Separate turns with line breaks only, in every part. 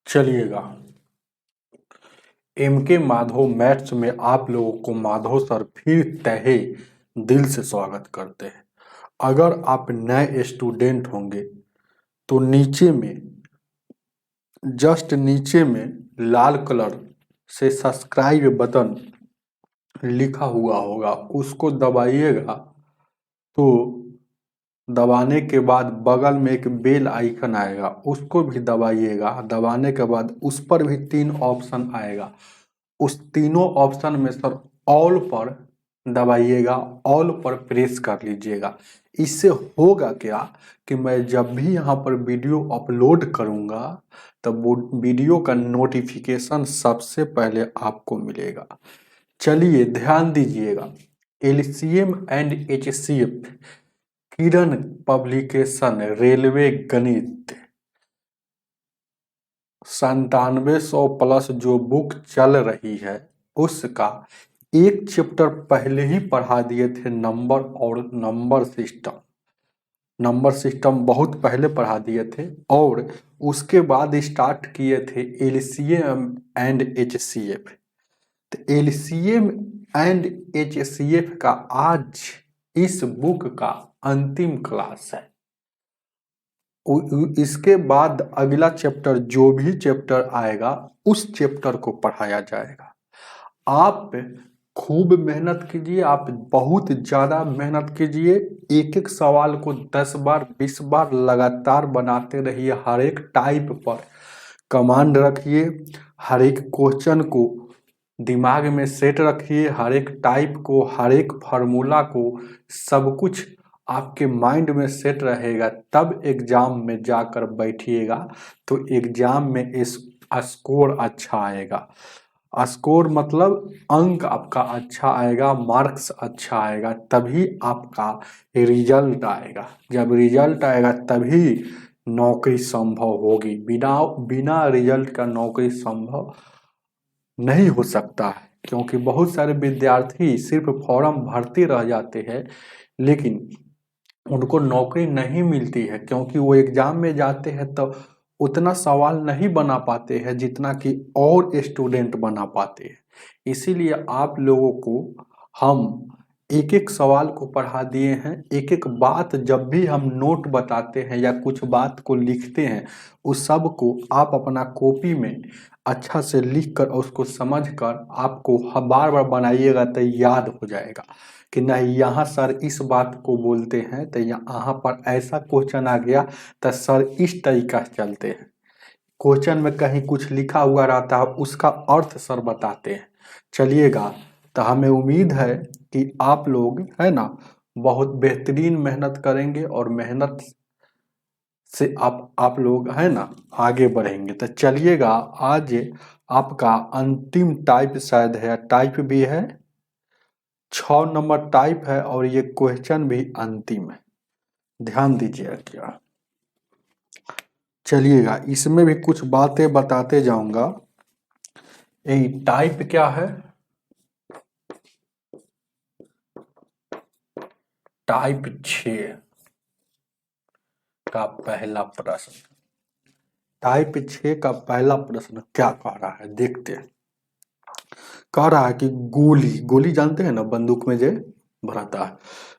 चलिएगा, एम के माधव मैथ्स में आप लोगों को माधव सर फिर तहे दिल से स्वागत करते हैं। अगर आप नए स्टूडेंट होंगे तो नीचे में, जस्ट नीचे में लाल कलर से सब्सक्राइब बटन लिखा हुआ होगा, उसको दबाइएगा। तो दबाने के बाद बगल में एक बेल आइकन आएगा, उसको भी दबाइएगा। दबाने के बाद उस पर भी 3 ऑप्शन आएगा, उस तीनों ऑप्शन में सर ऑल पर दबाइएगा, ऑल पर प्रेस कर लीजिएगा। इससे होगा क्या कि मैं जब भी यहाँ पर वीडियो अपलोड करूँगा तब वो वीडियो का नोटिफिकेशन सबसे पहले आपको मिलेगा। चलिए ध्यान दीजिएगा, LCM and HCF Kiran publication railway गणित 9700 प्लस जो बुक चल रही है उसका एक चैप्टर पहले ही पढ़ा दिए थे, नंबर और नंबर सिस्टम बहुत पहले पढ़ा दिए थे। और उसके बाद स्टार्ट किए थे एलसीएम एंड एचसीएफ। तो एलसीएम एंड एचसीएफ का आज इस बुक का अंतिम क्लास है। इसके बाद अगला चैप्टर, जो भी चैप्टर आएगा उस चैप्टर को पढ़ाया जाएगा। आप खूब मेहनत कीजिए, आप बहुत ज़्यादा मेहनत कीजिए। एक एक सवाल को 10 बार 20 बार लगातार बनाते रहिए। हर एक टाइप पर कमांड रखिए, हर एक क्वेश्चन को दिमाग में सेट रखिए, हर एक टाइप को, हर एक फार्मूला को, सब कुछ आपके माइंड में सेट रहेगा। तब एग्जाम में जाकर बैठिएगा तो एग्जाम में इस स्कोर अच्छा आएगा। स्कोर मतलब अंक आपका अच्छा आएगा, मार्क्स अच्छा आएगा, तभी आपका रिजल्ट आएगा। जब रिजल्ट आएगा तभी नौकरी संभव होगी। बिना रिजल्ट का नौकरी संभव नहीं हो सकता है, क्योंकि बहुत सारे विद्यार्थी सिर्फ फॉर्म भरते रह जाते हैं लेकिन उनको नौकरी नहीं मिलती है, क्योंकि वो एग्जाम में जाते हैं तो उतना सवाल नहीं बना पाते हैं जितना कि और स्टूडेंट बना पाते हैं। इसीलिए आप लोगों को हम एक एक सवाल को पढ़ा दिए हैं। एक एक बात जब भी हम नोट बताते हैं या कुछ बात को लिखते हैं, उस सब को आप अपना कॉपी में अच्छा से लिख कर उसको समझ कर आपको बार बार बनाइएगा तो याद हो जाएगा कि नहीं, यहाँ सर इस बात को बोलते हैं तो यहाँ पर ऐसा क्वेश्चन आ गया तो सर इस तरीका से चलते हैं। क्वेश्चन में कहीं कुछ लिखा हुआ रहता है, उसका अर्थ सर बताते हैं। चलिएगा, तो हमें उम्मीद है कि आप लोग है ना बहुत बेहतरीन मेहनत करेंगे और मेहनत से आप लोग है ना आगे बढ़ेंगे। तो चलिएगा, आज आपका अंतिम टाइप शायद है, टाइप भी है, 6 नंबर टाइप है और ये क्वेश्चन भी अंतिम है। ध्यान दीजिएगा क्या। चलिएगा, इसमें भी कुछ बातें बताते जाऊंगा। ये टाइप क्या है, टाइप 6 का पहला प्रश्न। टाइप 6 का पहला प्रश्न क्या कह रहा है देखते हैं। कह रहा है कि गोली जानते हैं ना, बंदूक में जो भराता है।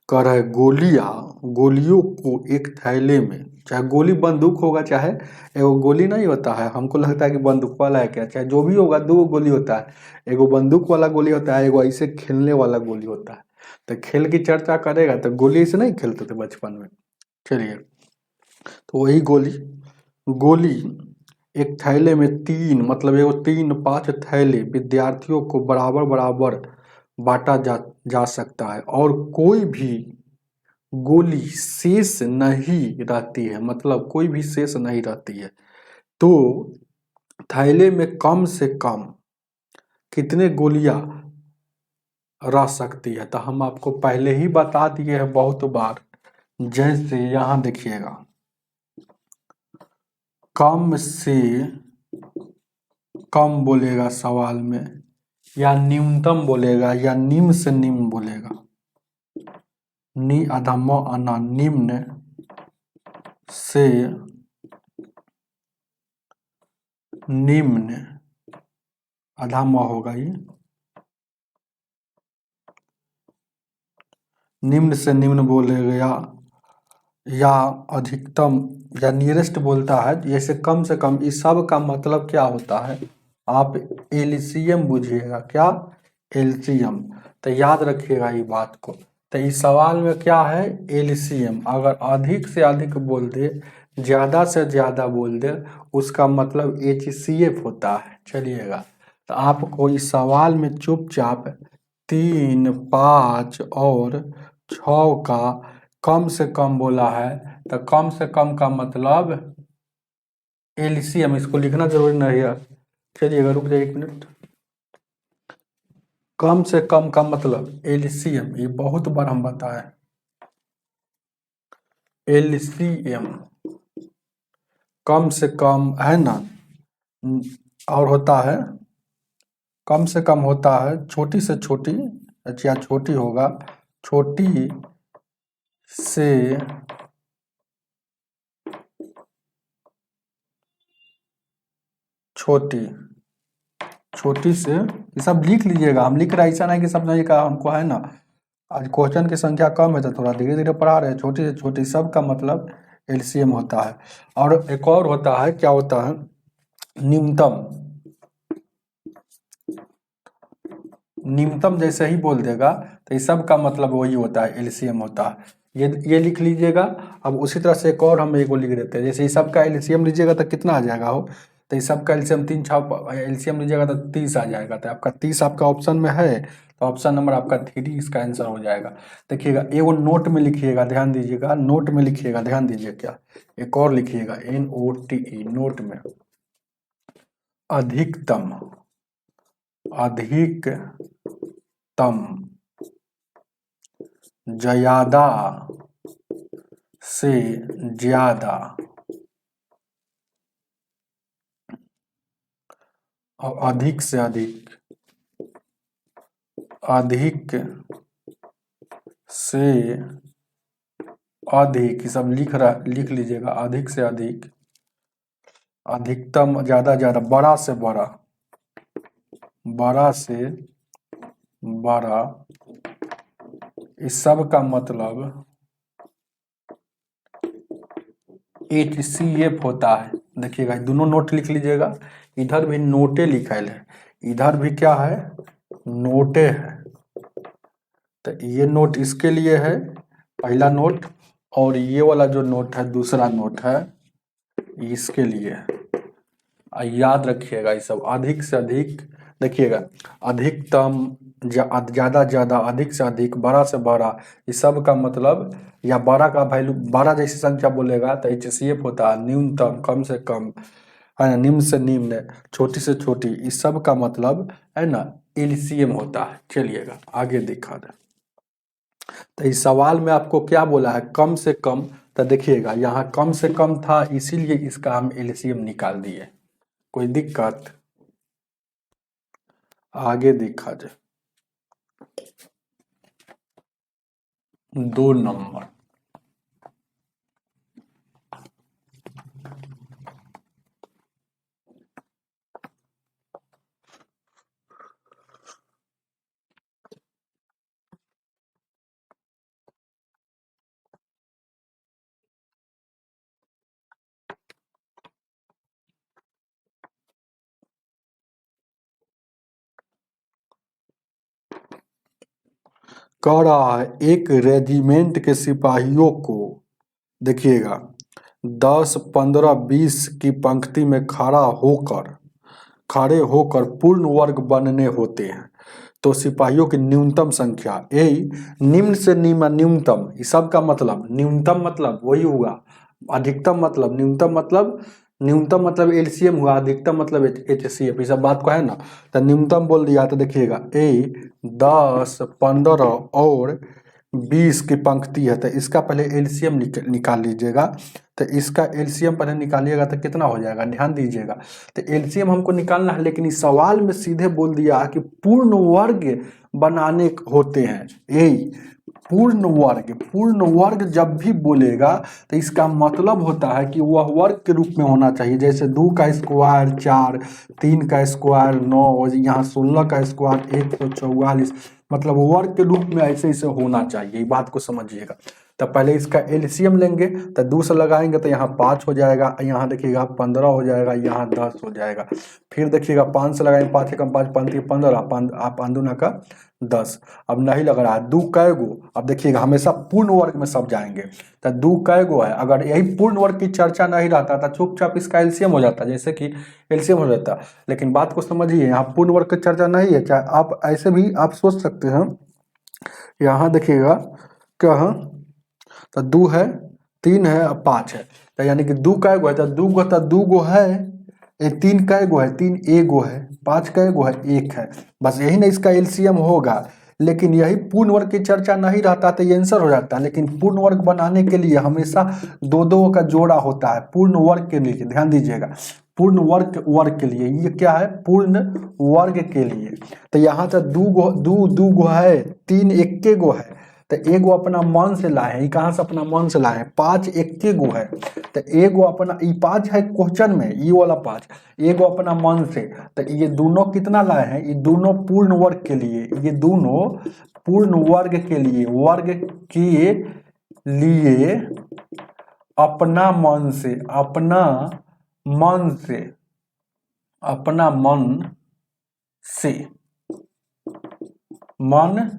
कह रहा है गोलियों को एक थैले में, चाहे गोली बंदूक होगा चाहे एगो गोली नहीं होता है, हमको लगता है कि बंदूक वाला है क्या, चाहे जो भी होगा, 2 गोली होता है। एगो बंदूक वाला गोली होता है, एगो ऐसे खेलने वाला गोली होता है। तो खेल की चर्चा करेगा तो गोली से नहीं खेलते थे बचपन में। चलिए, तो वही गोली एक थैले में 3, मतलब एगो 3-5 थैले विद्यार्थियों को बराबर बराबर बांटा जा सकता है और कोई भी गोली शेष नहीं रहती है, मतलब कोई भी शेष नहीं रहती है। तो थैले में कम से कम कितने गोलियां रह सकती है, तो हम आपको पहले ही बता दिए हैं बहुत बार। जैसे यहाँ देखिएगा, कम से कम बोलेगा सवाल में, या न्यूनतम बोलेगा, या निम्न से निम्न बोलेगा। अधम अना निम्न से निम्न, आधा म होगा ये, निम्न से निम्न बोलेगा या अधिकतम या नियरेस्ट बोलता है, जैसे कम से कम, इस सब का मतलब क्या होता है, आप एलसीएम बुझिएगा, क्या एलसीएम, तो याद रखिएगा ये बात को। तो इस सवाल में क्या है, एलसीएम, अगर अधिक से अधिक बोल दे, ज़्यादा से ज़्यादा बोल दे, उसका मतलब एचसीएफ होता है। चलिएगा, तो आपको इस सवाल में चुपचाप 3, 5 और 6 का कम से कम बोला है, तो कम से कम का मतलब एलसीएम, इसको लिखना जरूरी नहीं है। चलिएगा, रुक जाइए 1 मिनट। कम से कम का मतलब एलसीएम, ये बहुत बार हम बताए, एलसीएम कम से कम है ना, और होता है कम से कम होता है छोटी से छोटी, अच्छा छोटी होगा, छोटी से छोटी, छोटी से, ये सब लिख लीजिएगा, हम लिख रहे हैं, ऐसा नहीं कि सब नहीं का हमको है ना, आज क्वेश्चन की संख्या कम है तो थोड़ा धीरे धीरे पढ़ा रहे हैं। छोटी से छोटी सब का मतलब एलसीएम होता है। और एक और होता है, क्या होता है, न्यूनतम, न्यूनतम जैसे ही बोल देगा तो इस सब का मतलब वही होता है, एलसीएम होता है। ये लिख लीजिएगा। अब उसी तरह से एक और हम एक लिख देते हैं, जैसे इस सब का एलसीएम लीजिएगा तो कितना आ जाएगा हो, तो इस सब का एलसीएम 3 6 एलसीएम लीजिएगा तो 30 आ जाएगा। तो आपका 30 आपका ऑप्शन में है, तो ऑप्शन नंबर आपका 3 इसका आंसर हो जाएगा। देखिएगा, एगो नोट में लिखिएगा, ध्यान दीजिएगा, नोट में लिखिएगा, ध्यान दीजिए, क्या एक और लिखिएगा, NOTE, नोट में, अधिकतम, अधिकतम, ज्यादा से ज्यादा, और अधिक से अधिक, अधिक से अधिक, ये सब लिख लीजिएगा, अधिक से अधिक, अधिकतम, ज्यादा ज्यादा, बड़ा से बड़ा, बड़ा से बड़ा, इस सब का मतलब HCF होता है। देखिएगा, दोनों नोट लिख लीजिएगा, इधर भी नोटे लिखल है, इधर भी क्या है, नोटे है। तो ये नोट इसके लिए है, पहला नोट, और ये वाला जो नोट है, दूसरा नोट है, इसके लिए। याद रखिएगा ये सब, अधिक से अधिक, देखिएगा, अधिकतम, ज्यादा ज्यादा, अधिक से अधिक, बड़ा से बड़ा, इस सब का मतलब, या बड़ा का वैल्यू, बड़ा जैसी संख्या बोलेगा तो HCF होता है, न्यूनतम, कम से कम, है ना, निम्न से निम्न, छोटी से छोटी, इस सब का मतलब है ना एलसीएम होता है। चलिएगा आगे दिखा दे। तो इस सवाल में आपको क्या बोला है, कम से कम, तो देखिएगा यहाँ कम से कम था, इसीलिए इसका हम एलसीएम निकाल दिए, कोई दिक्कत, आगे दिखा जाए। 2 नंबर, कह रहा है एक रेजिमेंट के सिपाहियों को, देखिएगा, 10, 15, 20 की पंक्ति में खड़े होकर पूर्ण वर्ग बनने होते हैं, तो सिपाहियों की न्यूनतम संख्या, यही निम्न से निम्न, न्यूनतम, इस सब का मतलब, न्यूनतम मतलब वही हुआ, अधिकतम मतलब, न्यूनतम मतलब एलसीएम हुआ, अधिकतम मतलब HCF, इस सब बात को है ना। तो न्यूनतम बोल दिया, तो देखिएगा 10, 15 और 20 की पंक्ति है, तो इसका पहले एलसीएम निकाल लीजिएगा। तो इसका एलसीएम पहले निकालिएगा तो कितना हो जाएगा, ध्यान दीजिएगा। तो एलसीएम हमको निकालना है, लेकिन इस सवाल में सीधे बोल दिया कि पूर्ण वर्ग बनाने होते हैं, यही पूर्ण वर्ग जब भी बोलेगा तो इसका मतलब होता है कि वह वर्ग के रूप में होना चाहिए। जैसे 2 का स्क्वायर 4, 3 का स्क्वायर 9, और यहाँ 16 का स्क्वायर 144, मतलब वर्ग के रूप में ऐसे ऐसे होना चाहिए। बात को समझिएगा। तो पहले इसका एलसीएम लेंगे, तो 2 से लगाएंगे तो यहाँ 5 हो जाएगा, यहाँ देखिएगा 15 हो जाएगा, यहाँ 10 हो जाएगा। फिर देखिएगा 5 से लगाएंगे, 5 एकम 5, 5 3 15, आप 5 दूना का 10। अब नहीं लग रहा है 2 कै गो, अब देखिएगा हमेशा पूर्ण वर्ग में सब जाएंगे। तो 2 कै गो है, अगर यही पूर्ण वर्ग की चर्चा नहीं रहता तो चुपचाप इसका एलसीएम हो जाता, जैसे कि एलसीएम हो जाता। लेकिन बात को समझिए, यहाँ पूर्ण वर्ग की चर्चा नहीं है। चाहे आप ऐसे भी आप सोच सकते हैं, यहाँ देखिएगा क्या है, तो 2 है, 3 है और 5 है, तो यानी कि 2 कै गो है, तो 2 गो, तो 2 गो है। 3 कै गो है, 3 एगो है। 5 कै गो है, 1 है। बस यही ना इसका एलसीएम होगा। लेकिन यही पूर्ण वर्ग की चर्चा नहीं रहता तो ये आंसर हो जाता। लेकिन पूर्ण वर्ग बनाने के लिए हमेशा 2 का जोड़ा होता है पूर्ण वर्ग के लिए, ध्यान दीजिएगा। पूर्ण वर्ग के लिए ये क्या है, पूर्ण वर्ग के लिए। तो यहाँ तो 2 गो है, 3 एक्के गो है, तो एगो अपना मन से लाए हैं। कहाँ से अपना मन से लाए हैं, 5 एक्के गो है, तो एगो अपना, ये 5 है क्वेश्चन में, ये वाला 5 एगो अपना मन से। तो ये दोनों कितना लाए हैं, ये दोनों पूर्ण वर्ग के लिए, ये दोनों पूर्ण वर्ग के लिए, वर्ग के लिए अपना मन से, अपना मन से, अपना मन से, मन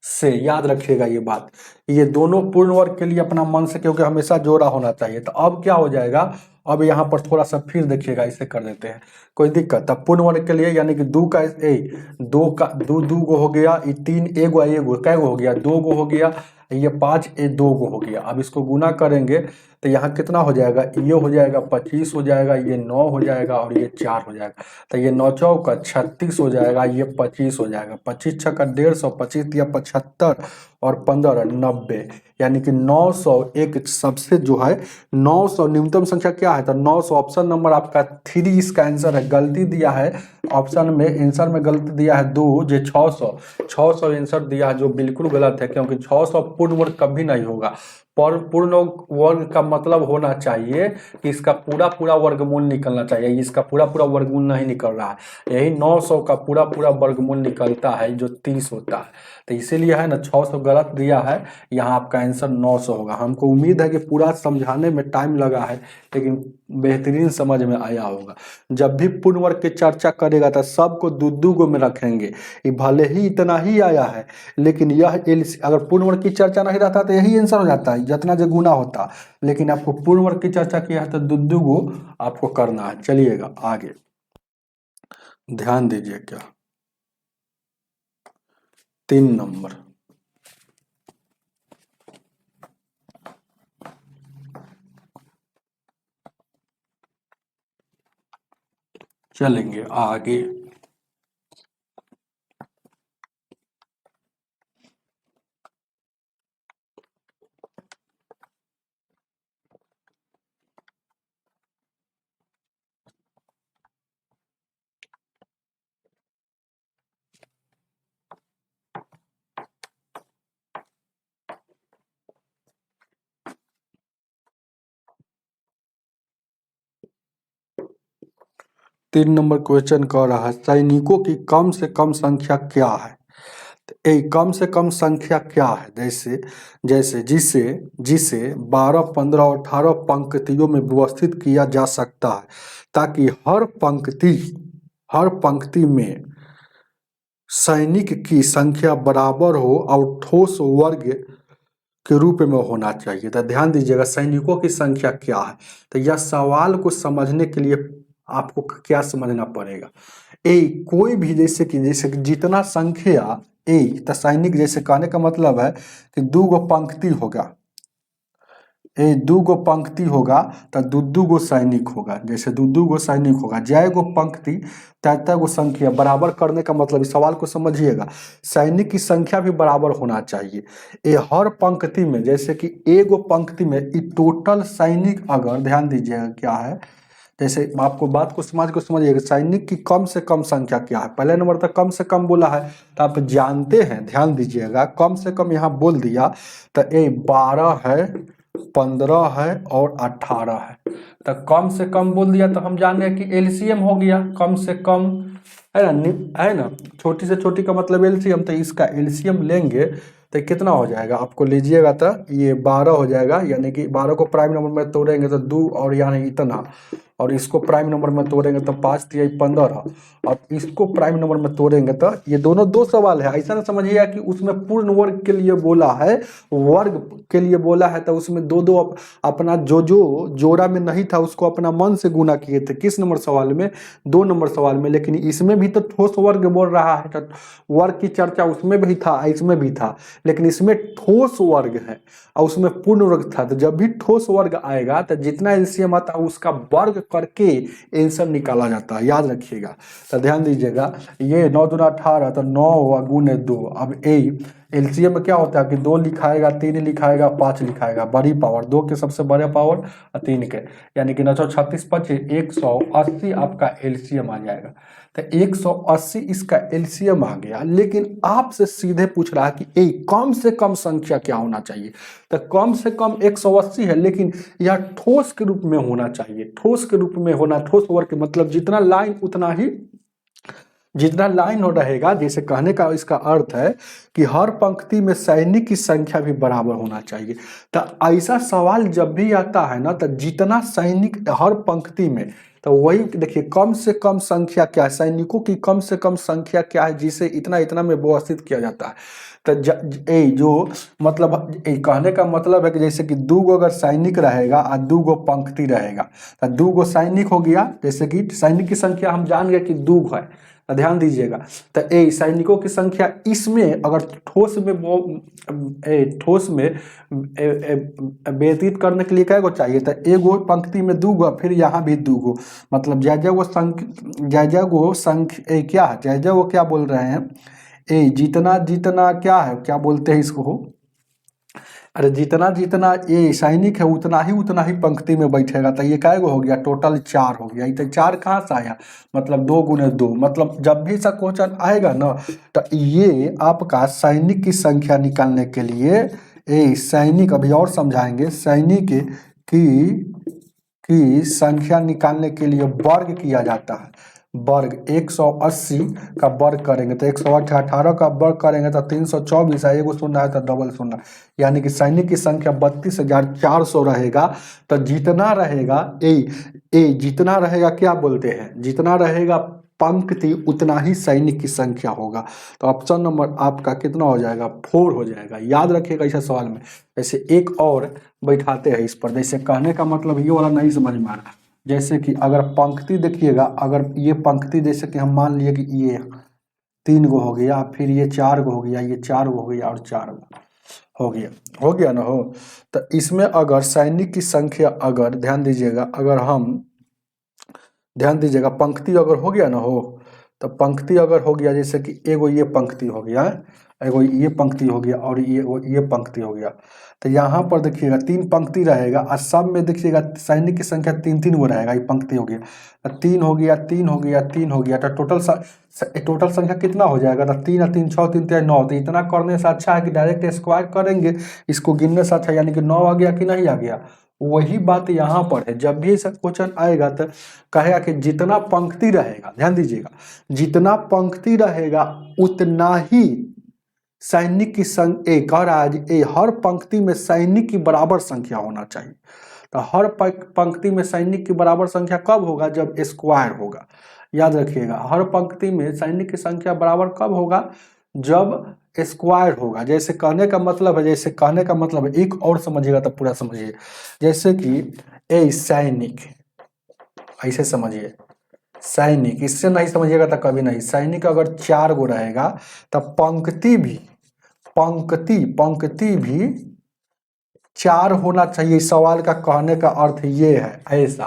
से, याद रखिएगा ये बात। ये दोनों पूर्ण वर्ग के लिए अपना मन से, क्योंकि हमेशा जोड़ा होना चाहिए। तो अब क्या हो जाएगा, अब यहाँ पर थोड़ा सा फिर देखिएगा, इसे कर देते हैं, कोई दिक्कत। तब पूर्ण वर्ग के लिए यानी कि 2 का 2 गो हो गया, ये 3 एगो कै गो हो गया, 2 गो हो गया, ये 5 2 गो हो गया। अब इसको गुना करेंगे तो यहाँ कितना हो जाएगा, ये हो जाएगा 25 हो जाएगा, ये 9 हो जाएगा और ये 4 हो जाएगा। तो ये 9 चौका 36 हो जाएगा, ये 25 हो जाएगा। 25 छक्का 150, 25 दिया 75 और 15 90, यानी कि 901 सबसे जो है 900 न्यूनतम संख्या क्या है, तो 900 ऑप्शन नंबर आपका 3 इसका आंसर है। गलती दिया है ऑप्शन में, आंसर में गलती दिया है 2, जो 600 आंसर दिया है, जो बिल्कुल गलत है, क्योंकि 600 पूर्ण वर्ग कभी नहीं होगा। पर पूर्ण वर्ग का मतलब होना चाहिए कि इसका पूरा पूरा वर्गमूल निकलना चाहिए, इसका पूरा पूरा वर्गमूल नहीं निकल रहा है। यही 900 का पूरा पूरा वर्गमूल निकलता है, जो 30 होता है। तो इसीलिए है ना 600 गलत दिया है, यहाँ आपका आंसर 900 होगा। हमको उम्मीद है कि पूरा समझाने में टाइम लगा है, लेकिन बेहतरीन समझ में आया होगा। जब भी पूर्ण वर्ग की चर्चा करेगा तो सबको 2 गो में रखेंगे। ये भले ही इतना ही आया है, लेकिन यह अगर पूर्ण वर्ग की चर्चा नहीं रहता तो यही आंसर हो जाता है, जितना जो गुना होता। लेकिन आपको पूर्ण वर्ग की चर्चा किया है तो 2 गो आपको करना है। चलिएगा आगे, ध्यान दीजिए क्या, 3 नंबर, चलेंगे आगे। तीन नंबर क्वेश्चन कह रहा है, सैनिकों की कम से कम संख्या क्या है। कम से कम संख्या क्या है, जैसे जैसे जिसे जिसे 12, 15 और 18 पंक्तियों में व्यवस्थित किया जा सकता है, ताकि हर पंक्ति में सैनिक की संख्या बराबर हो और ठोस वर्ग के रूप में होना चाहिए। तो ध्यान दीजिएगा, सैनिकों की संख्या क्या है। तो यह सवाल को समझने के लिए आपको क्या समझना पड़ेगा, कोई भी जैसे कि जितना संख्या तो सैनिक, जैसे कहने का मतलब है कि 2 गो पंक्ति होगा, 2 गो पंक्ति होगा तो 2 गो सैनिक होगा। जैसे 2 गो सैनिक होगा, जय गो पंक्ति तय गो संख्या, बराबर करने का मतलब, इस सवाल को समझिएगा, सैनिक की संख्या भी बराबर होना चाहिए। हर पंक्ति में, जैसे कि एगो पंक्ति में टोटल सैनिक, अगर ध्यान दीजिएगा क्या है, जैसे आपको बात को समझिएगा, सैनिक की कम से कम संख्या क्या है। पहले नंबर तक कम से कम बोला है, तो आप जानते हैं, ध्यान दीजिएगा, कम से कम यहाँ बोल दिया तो ये 12 है, 15 है और 18 है। तो कम से कम बोल दिया तो हम जान गए कि एलसीएम हो गया कम से कम, है ना। छोटी से छोटी का मतलब एलसीएम, तो इसका एलसीएम लेंगे तो कितना हो जाएगा, आपको लीजिएगा तो ये 12 हो जाएगा, यानी कि 12 को प्राइम नंबर में तोड़ेंगे तो 2 और यानी इतना, और इसको प्राइम नंबर में तोड़ेंगे तो 5 3 15, और इसको प्राइम नंबर में तोड़ेंगे तो ये दोनों दो सवाल है। ऐसा ना समझिएगा कि उसमें पूर्ण वर्ग के लिए बोला है, वर्ग के लिए बोला है तो उसमें दो दो अपना जो जोड़ा में नहीं था उसको अपना मन से गुना किए थे। किस नंबर सवाल में, 2 नंबर सवाल में। लेकिन इसमें भी तो ठोस वर्ग बोल रहा है, तो वर्ग की चर्चा उसमें भी था, इसमें भी था, लेकिन इसमें ठोस वर्ग है और उसमें पूर्ण वर्ग था। तो जब भी ठोस वर्ग आएगा तो जितना एलसीएम आता है उसका वर्ग करके आंसर निकाला जाता है, याद रखिएगा। तो ध्यान दीजिएगा, ये 9 दूना 18, तो 9 गुने 2। अब एलसीएम में क्या होता है कि 2 लिखाएगा, 3 लिखाएगा, 5 लिखाएगा, बड़ी पावर 2 के सबसे बड़े पावर और 3 के, यानी कि 936 25 180 आपका एलसीएम आ जाएगा। तो 180 इसका एलसीएम आ गया। लेकिन आपसे सीधे पूछ रहा है कि कम से कम संख्या क्या होना चाहिए, तो कम से कम 180 है, लेकिन यह ठोस के रूप में होना चाहिए। ठोस के रूप में होना, ठोस वर्ग मतलब जितना लाइन उतना ही, जितना लाइन हो रहेगा, जैसे कहने का इसका अर्थ है कि हर पंक्ति में सैनिक की संख्या भी बराबर होना चाहिए। तो ऐसा सवाल जब भी आता है ना, तो जितना सैनिक हर पंक्ति में, तो वही देखिए कम से कम संख्या क्या है, सैनिकों की कम से कम संख्या क्या है जिसे इतना इतना में व्यवस्थित किया जाता है। तो जो मतलब कहने का मतलब है कि जैसे कि 2 गो अगर सैनिक रहेगा और 2 गो पंक्ति रहेगा, तो 2 गो सैनिक हो गया, जैसे कि सैनिक की संख्या हम जान गए कि 2 है। तो ध्यान दीजिएगा, तो सैनिकों की संख्या इसमें अगर ठोस में व्यतीत करने के लिए क्या गो चाहिए, तो एगो पंक्ति में 2 गो, फिर यहाँ भी 2 गो, मतलब जय गो संख्या क्या है, जय वो क्या बोल रहे हैं, जितना जितना क्या है, क्या बोलते हैं इसको, अरे जितना जितना ये सैनिक है उतना ही पंक्ति में बैठेगा। तो ये क्या हो गया, टोटल 4 हो गया। तो 4 कहाँ से आया, मतलब 2 गुने 2, मतलब जब भी ऐसा क्वेश्चन आएगा ना, तो ये आपका सैनिक की संख्या निकालने के लिए, सैनिक अभी और समझाएंगे, सैनिक की संख्या निकालने के लिए वर्ग किया जाता है। वर्ग 180 का वर्ग करेंगे तो 118 का वर्ग करेंगे तो 324 है, एगो शून्य है तो डबल शून्य, यानी कि सैनिक की संख्या 32,400 रहेगा। तो जितना रहेगा जितना रहेगा क्या बोलते हैं, जितना रहेगा पंक्ति उतना ही सैनिक की संख्या होगा। तो ऑप्शन नंबर आपका कितना हो जाएगा, 4 हो जाएगा। याद रखिएगा इस सवाल में। जैसे एक और बैठाते हैं इस पर, जैसे कहने का मतलब ये वाला नहीं समझ में आ रहा, जैसे कि अगर पंक्ति देखिएगा, अगर ये पंक्ति जैसे कि हम मान लिए कि ये 3 गो हो गया, फिर ये 4 गो हो गया, ये 4 गो हो गया और 4 गो हो गया ना हो। तो इसमें अगर सैनिक की संख्या, अगर ध्यान दीजिएगा, अगर हम ध्यान दीजिएगा पंक्ति अगर हो गया ना हो, तो पंक्ति अगर हो गया, जैसे कि एगो ये पंक्ति हो गया, एगो ये पंक्ति हो गया और ये पंक्ति हो गया, तो यहाँ पर देखिएगा 3 पंक्ति रहेगा और सब में देखिएगा सैनिक की संख्या 3 गो रहेगा। ये पंक्ति हो गया, 3 हो गया, 3 हो गया, 3 हो गया, तो टोटल संख्या कितना हो जाएगा, तो 3 और 3 6 3 3 9। तो इतना करने से अच्छा है कि डायरेक्ट स्क्वायर करेंगे, इसको गिनने से अच्छा, यानी कि 9 आ गया कि नहीं आ गया। वही बात यहाँ पर है, जब भी ऐसा क्वेश्चन आएगा तो कहेगा कि जितना पंक्ति रहेगा, ध्यान दीजिएगा, जितना पंक्ति रहेगा उतना ही सैनिक की संख्या, हर पंक्ति में सैनिक की बराबर संख्या होना चाहिए। तो हर पंक्ति में सैनिक की बराबर संख्या कब होगा, जब स्क्वायर होगा। याद रखिएगा, हर पंक्ति में सैनिक की संख्या बराबर कब होगा, जब स्क्वायर होगा। जैसे कहने का मतलब है, एक और समझिएगा तो पूरा समझिए, जैसे कि सैनिक, ऐसे समझिए, सैनिक, इससे नहीं समझिएगा तो कभी नहीं। सैनिक अगर 4 गो रहेगा तो पंक्ति भी 4 होना चाहिए। सवाल का कहने का अर्थ ये है ऐसा।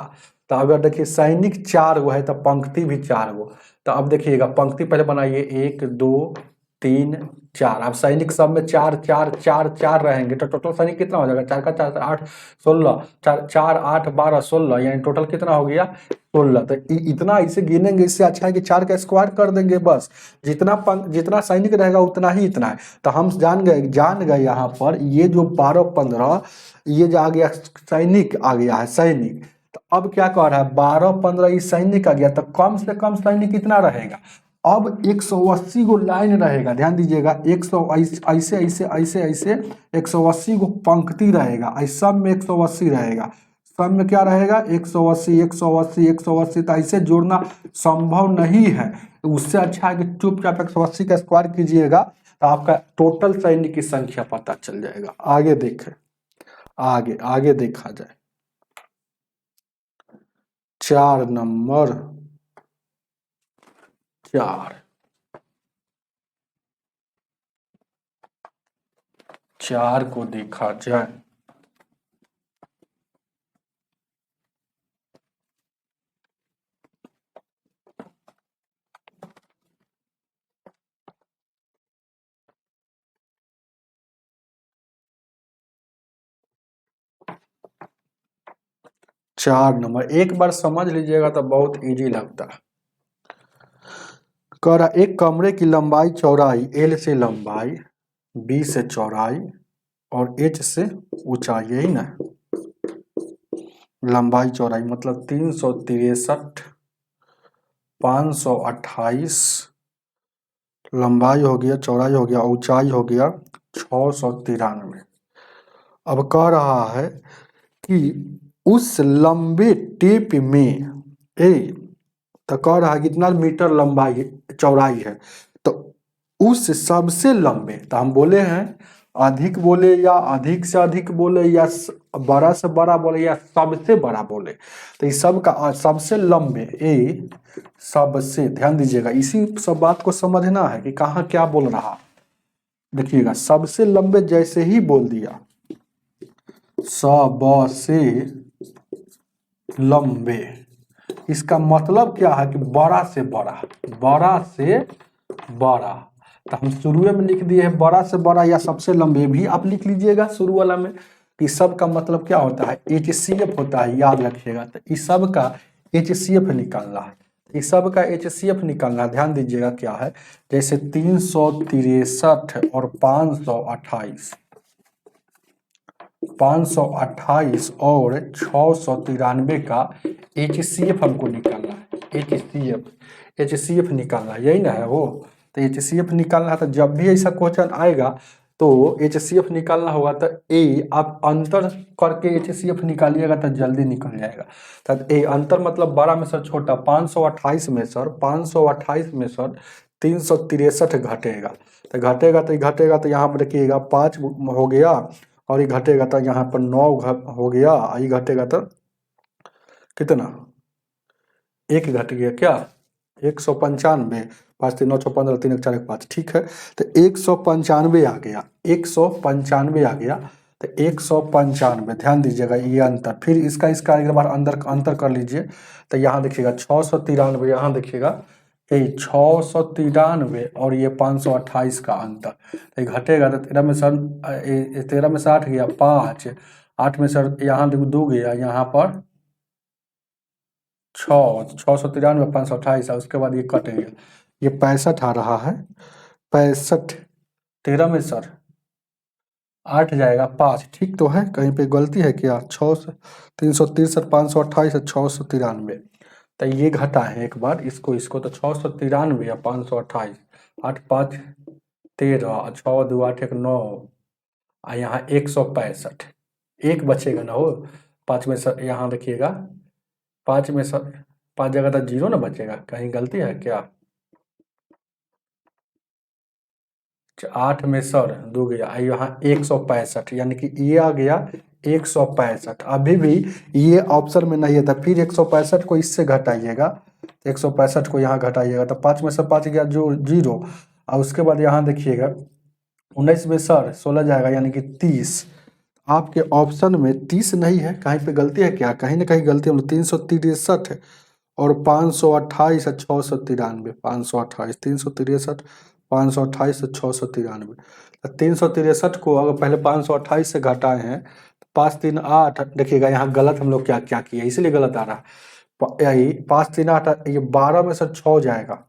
तो अगर देखिए सैनिक 4 गो है तो पंक्ति भी 4 गो। तो अब देखिएगा पंक्ति पहले बनाइए, 1 2 3 4। अब सैनिक सब में 4 4 4 4 रहेंगे तो टोटल सैनिक कितना हो जाएगा, 4 का 4 8 16, 4 4 8 12 16, यानी टोटल कितना हो गया 16। तो इतना इसे गिनेंगे, इससे अच्छा है कि 4 का स्क्वायर कर देंगे बस। जितना सैनिक रहेगा उतना ही इतना है। तो हम जान गए यहाँ पर ये जो 12 15 ये जो आ गया सैनिक आ गया है सैनिक। तो अब क्या कह रहा है 12 15 ये सैनिक आ गया, तो कम से कम सैनिक कितना रहेगा। अब 180 गो लाइन रहेगा, ध्यान दीजिएगा 100 ऐसे ऐसे ऐसे ऐसे 180 गो पंक्ति रहेगा, इस सब में 180 रहेगा, सब में क्या रहेगा 180 180 180। तो ऐसे जोड़ना संभव नहीं है। उससे अच्छा है कि चुपचाप 180 का स्क्वायर कीजिएगा, तो आपका टोटल सैनिक की संख्या पता चल जाएगा। आगे देखें, आगे आगे देखा जाए 4 नंबर 4 को देखा जाए। चार नंबर एक बार समझ लीजिएगा तो बहुत इजी लगता है। कह रहा एक कमरे की लंबाई चौड़ाई L से लंबाई, B से चौड़ाई और H से ऊंचाई, यही ना। लंबाई चौड़ाई मतलब 363, 528, लंबाई हो गया, चौड़ाई हो गया, ऊंचाई हो गया 693। अब कह रहा है कि उस लंबे टेप में तो कह रहा है कितना मीटर लंबाई चौड़ाई है। तो उस सबसे लंबे, तो हम बोले हैं अधिक बोले या अधिक से अधिक बोले या बड़ा से बड़ा बोले या सबसे बड़ा बोले। तो इस सब का सबसे लंबे सबसे, ध्यान दीजिएगा इसी सब बात को समझना है कि कहाँ क्या बोल रहा। देखिएगा सबसे लंबे जैसे ही बोल दिया सबसे लंबे, इसका मतलब क्या है कि बड़ा से बड़ा, बड़ा से बड़ा। तो हम शुरू में लिख दिए हैं बड़ा से बड़ा या सबसे लंबे, भी आप लिख लीजिएगा शुरू वाला में। इस सब का मतलब क्या होता है HCF होता है, याद रखिएगा। तो इस सब का HCF निकालना है, इस सब का HCF निकालना, ध्यान दीजिएगा क्या है। जैसे 363 और 528, 528 और 693 का HCF हमको निकालना है। HCF निकालना है, यही ना है वो। तो HCF निकालना है, तो जब भी ऐसा क्वेश्चन आएगा तो HCF निकालना होगा। तो आप अंतर करके HCF निकालिएगा तो जल्दी निकल जाएगा। तो अंतर मतलब बड़ा में सर छोटा, 528 में सर 528 में सर 363 घटेगा। तो घटेगा तो यहाँ पर देखिएगा 5 हो गया, और ये घटेगा तो यहाँ पर 9 हो गया, ये घटेगा तो कितना 1 घट गया क्या 195, 5 3 9 6 15 3 1 4 1 5, ठीक है। तो 195 आ गया, 195 आ गया। तो 195, ध्यान दीजिएगा ये अंतर, फिर इसका एक बार अंतर कर लीजिए। तो यहाँ देखिएगा 693, यहाँ देखिएगा 693 और ये 528 का अंतर। तो ये घटेगा तो 13 में सर 13 में से 8 गया 5, 8 में सर यहाँ 2 गया, यहाँ पर 693 528, उसके बाद ये कट गया, ये 65 आ रहा है 65। 13 में सर 8 जाएगा 5, ठीक तो है, कहीं पे गलती है क्या। 363 528 693। तो ये घटा है एक बार इसको तो 693 या 528, 8 5 13, 6 2 8 1 9, यहाँ 165, एक बचेगा ना हो 5 में सर, यहाँ देखिएगा 5 में सर 5 जगह तो 0 ना बचेगा, कहीं गलती है क्या। 8 में सर 2 गया, यहाँ 165, यानी कि ये आ गया 165। अभी भी ये ऑप्शन में नहीं है, तो फिर 165 को इससे घटाइएगा, 165 को यहाँ घटाइएगा तो 5 में से 5 गया जो 0, और उसके बाद यहाँ देखिएगा 19 में सर 16 जाएगा, यानी कि 30। आपके ऑप्शन में 30 नहीं है, कहीं पे गलती है क्या, कहीं ना कहीं गलती है। 363 और 528 और 693, 528 363 528 से 693। 363 को अगर पहले 528 से घटाए हैं, 5 3 8, देखिएगा यहाँ गलत हम लोग क्या क्या किए इसलिए गलत आ रहा है। यही 5 3 8, ये 12 में से 6 जाएगा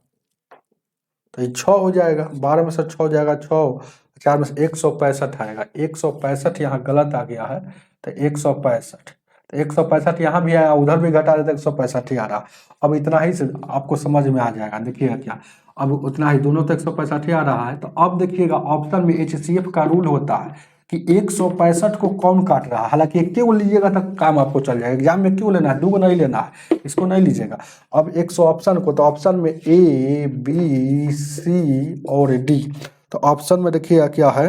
तो ये 6 हो जाएगा, 12 में से 6 जाएगा, 6 4 में से 165 आएगा। 165 यहाँ गलत आ गया है, तो 165, तो 165 यहाँ भी आया, उधर भी घटा देते 165 ही आ रहा। अब इतना ही से आपको समझ में आ जाएगा। देखिएगा क्या, अब उतना ही, दोनों तो 165 आ रहा है। तो अब देखिएगा ऑप्शन में HCF का रूल होता है कि 165 को कौन काट रहा है। हालांकि एक को लीजिएगा तो काम आपको चल जाएगा, एग्जाम में क्यों लेना है, 2 को नहीं लेना है, इसको नहीं लीजिएगा। अब 100 ऑप्शन को, तो ऑप्शन में A B C और D, तो ऑप्शन में देखिएगा क्या है,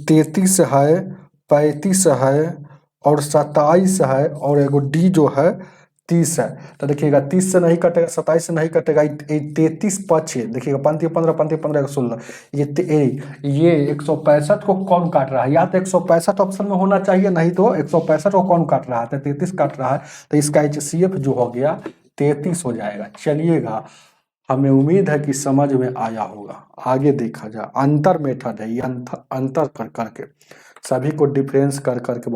33 है, 35 है और 27 है, और एगो D जो है 30 है। तो देखिएगा 30 से नहीं कटेगा, 27 से नहीं कटेगा, 33 5 देखिएगा, 5 15 15 15 16, ये 165 को कौन काट रहा है, या तो 165 ऑप्शन में होना चाहिए, नहीं तो 165 को कौन काट रहा है, तो 33 काट रहा है, तो इसका HCF जो हो गया 33 हो जाएगा। चलिएगा, हमें उम्मीद है कि समझ में आया होगा। आगे देखा जाए, अंतर मेथड है ये, अंतर कर करके सभी को डिफरेंस कर करके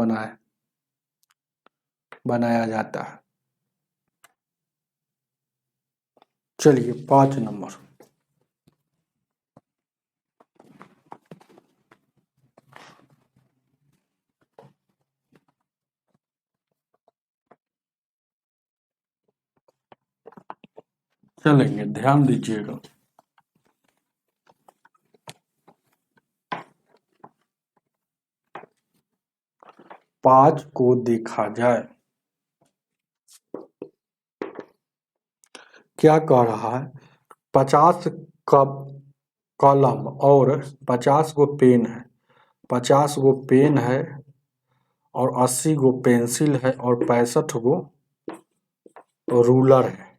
बनाया जाता है। चलिए 5 नंबर, चलेंगे, ध्यान दीजिएगा। पांच को देखा जाए, क्या कह रहा है, 50 कलम और 50 गो पेन है, 50 गो पेन है और 80 गो पेंसिल है और 65 गो रूलर है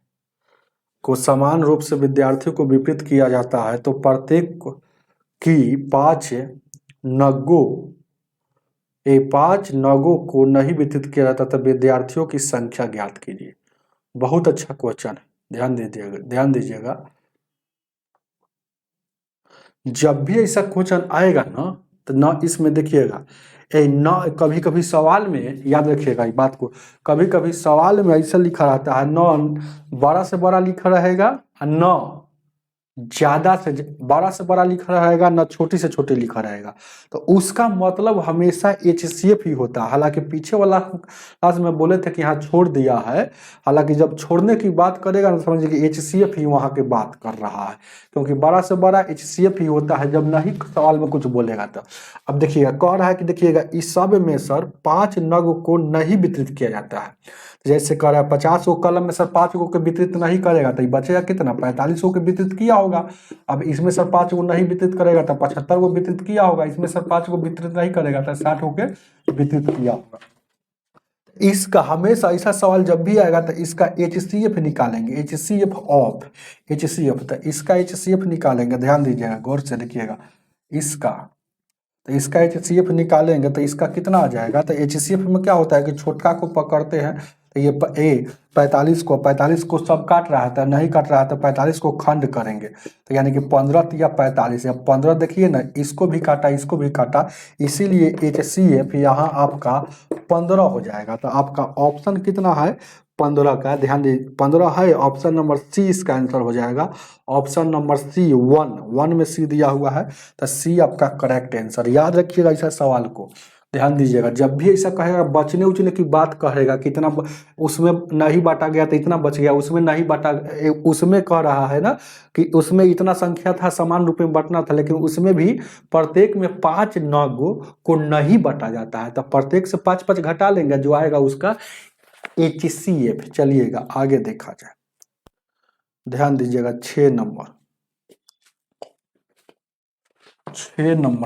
को समान रूप से विद्यार्थियों को वितरित किया जाता है, तो प्रत्येक की 5 नगों 5 नगों को नहीं वितरित किया जाता, तो विद्यार्थियों की संख्या ज्ञात कीजिए। बहुत अच्छा क्वेश्चन है, ध्यान दीजिएगा। जब भी ऐसा क्वेश्चन आएगा ना, तो ना इसमें देखिएगा, ना कभी कभी सवाल में याद रखिएगा इस बात को, कभी कभी सवाल में ऐसा लिखा रहता है, नौ बड़ा से बड़ा लिखा रहेगा और नौ ज्यादा से बड़ा से बड़ा लिखा रहेगा, ना छोटी से छोटी लिखा रहेगा, तो उसका मतलब हमेशा HCF ही होता है। हालांकि पीछे वाला क्लास में बोले थे कि यहाँ छोड़ दिया है, हालांकि जब छोड़ने की बात करेगा ना, समझिए कि HCF ही वहाँ की बात कर रहा है, क्योंकि बड़ा से बड़ा HCF ही होता है जब नहीं सवाल में कुछ बोलेगा तो। अब देखिएगा, कह रहा है कि देखिएगा, इस सब में सर 5 नग को नहीं वितरित किया जाता है। जैसे कह रहा है 50 गो कलम में सर 5 गो के वितरित नहीं करेगा, तो ये बचेगा कितना, 45 गो के वितरित किया होगा। अब इसमें सर 5 गो नहीं वितरित करेगा तो 75 गो वितरित किया होगा, इसमें सर 5 गो वितरित नहीं करेगा तो 60 गो के वितरित किया होगा। इसका हमेशा ऐसा सवाल जब भी आएगा तो इसका HCF निकालेंगे, HCF, तो इसका HCF निकालेंगे, ध्यान दीजिएगा, गौर से देखिएगा। इसका, तो इसका HCF निकालेंगे तो इसका कितना आ जाएगा, तो HCF में क्या होता है कि छोटका को पकड़ते हैं, तो ये 45 को सब काट रहा था, नहीं काट रहा था, 45 को खंड करेंगे, तो यानी कि 15 या 45, या 15 देखिए ना, इसको भी काटा, इसको भी काटा, इसीलिए HCF यहाँ आपका 15 हो जाएगा। तो आपका ऑप्शन कितना है, 15 का, ध्यान दीजिए 15 है, ऑप्शन नंबर C इसका आंसर हो जाएगा। ऑप्शन नंबर C, 1 में C दिया हुआ है, तो C आपका करेक्ट आंसर। याद रखिएगा ऐसा सवाल को, ध्यान दीजिएगा। जब भी ऐसा कहेगा, बचने उचने की बात कहेगा, कितना उसमें नहीं बांटा गया तो इतना बच गया, उसमें नहीं बांटा, उसमें कह रहा है ना कि उसमें इतना संख्या था, समान रूप में बंटना था, लेकिन उसमें भी प्रत्येक में 5 नग को नहीं बांटा जाता है, तो प्रत्येक से 5 5 घटा लेंगे, जो आएगा उसका HCF। चलिएगा आगे देखा जाए, ध्यान दीजिएगा। 6 नंबर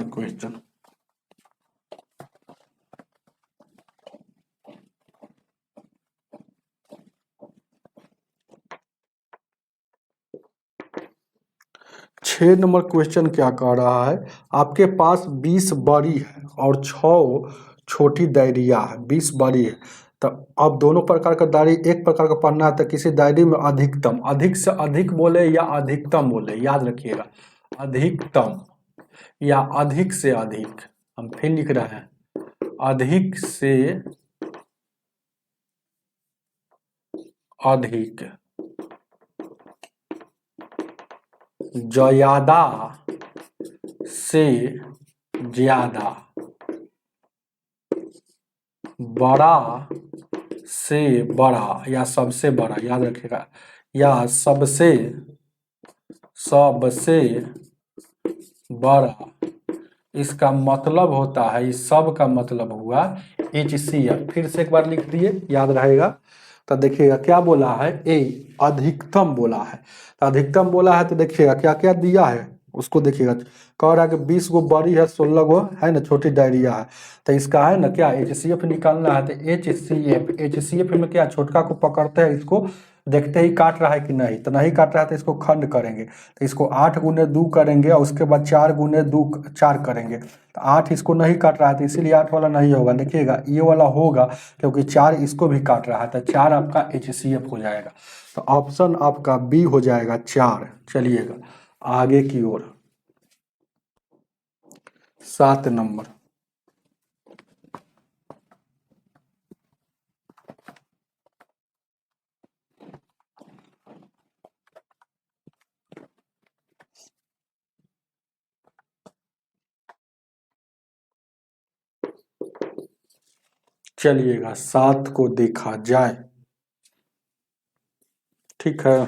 क्वेश्चन, 6 नंबर क्वेश्चन क्या कह रहा है, आपके पास 20 बड़ी है और 6 छोटी डायरिया है, 20 बड़ी है, तो अब दोनों प्रकार का डायरी एक प्रकार का पढ़ना है, तो किसी डायरी में अधिकतम, अधिक से अधिक बोले या अधिकतम बोले, याद रखिएगा, अधिकतम या अधिक से अधिक, हम फिर लिख रहे हैं, अधिक से अधिक, ज्यादा से ज्यादा, बड़ा से बड़ा या सबसे बड़ा, याद रखिएगा, या सबसे बड़ा। इसका मतलब होता है, इस सब का मतलब हुआ HCF। फिर से एक बार लिख दिए, याद रहेगा। तो देखिएगा क्या बोला है, अधिकतम बोला है। तो अधिकतम बोला है तो देखिएगा क्या क्या दिया है उसको देखिएगा। कह रहा है कि 20 गो बड़ी है, 16 गो है ना छोटी डायरिया है। तो इसका है ना क्या HCF निकालना है। तो HCF में क्या, छोटका को पकड़ते हैं, इसको देखते ही काट रहा है कि नहीं, तो नहीं काट रहा है तो इसको खंड करेंगे। तो इसको 8 गुने 2 करेंगे और उसके बाद 4 गुने 2 4 करेंगे। तो 8 इसको नहीं काट रहा है तो इसीलिए 8 वाला नहीं होगा। देखिएगा ये वाला होगा क्योंकि 4 इसको भी काट रहा है, तो 4 आपका HCF हो जाएगा। तो ऑप्शन आपका बी हो जाएगा 4। चलिएगा आगे की ओर, 7 नंबर। चलिएगा 7 को देखा जाए, ठीक है।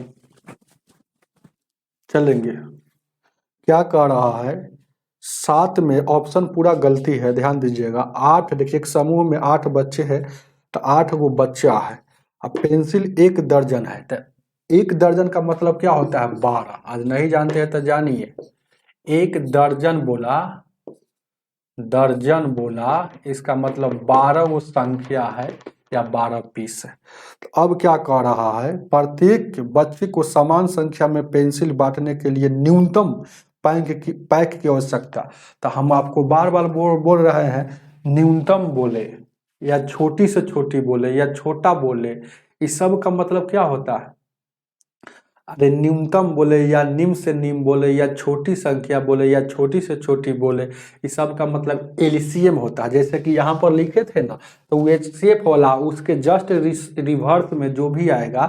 चलेंगे, क्या कह रहा है, 7 में ऑप्शन पूरा गलती है, ध्यान दीजिएगा। 8 देखिए, एक समूह में 8 बच्चे हैं, तो 8 गो बच्चा है। अब पेंसिल 1 दर्जन है, तो 1 दर्जन का मतलब क्या होता है, 12। आज नहीं जानते हैं तो जानिए। 1 दर्जन बोला, दर्जन बोला, इसका मतलब 12 वो संख्या है या 12 पीस है। तो अब क्या कह रहा है, प्रत्येक बच्चे को समान संख्या में पेंसिल बांटने के लिए न्यूनतम पैक की आवश्यकता। तो हम आपको बार बार बोल रहे हैं, न्यूनतम बोले या छोटी से छोटी बोले या छोटा बोले, इस सब का मतलब क्या होता है। अरे न्यूनतम बोले या निम्न से निम्न बोले या छोटी संख्या बोले या छोटी से छोटी बोले, इस सब का मतलब एलसीएम होता है। जैसे कि यहाँ पर लिखे थे ना, तो वो HCF वाला उसके जस्ट रिवर्स में जो भी आएगा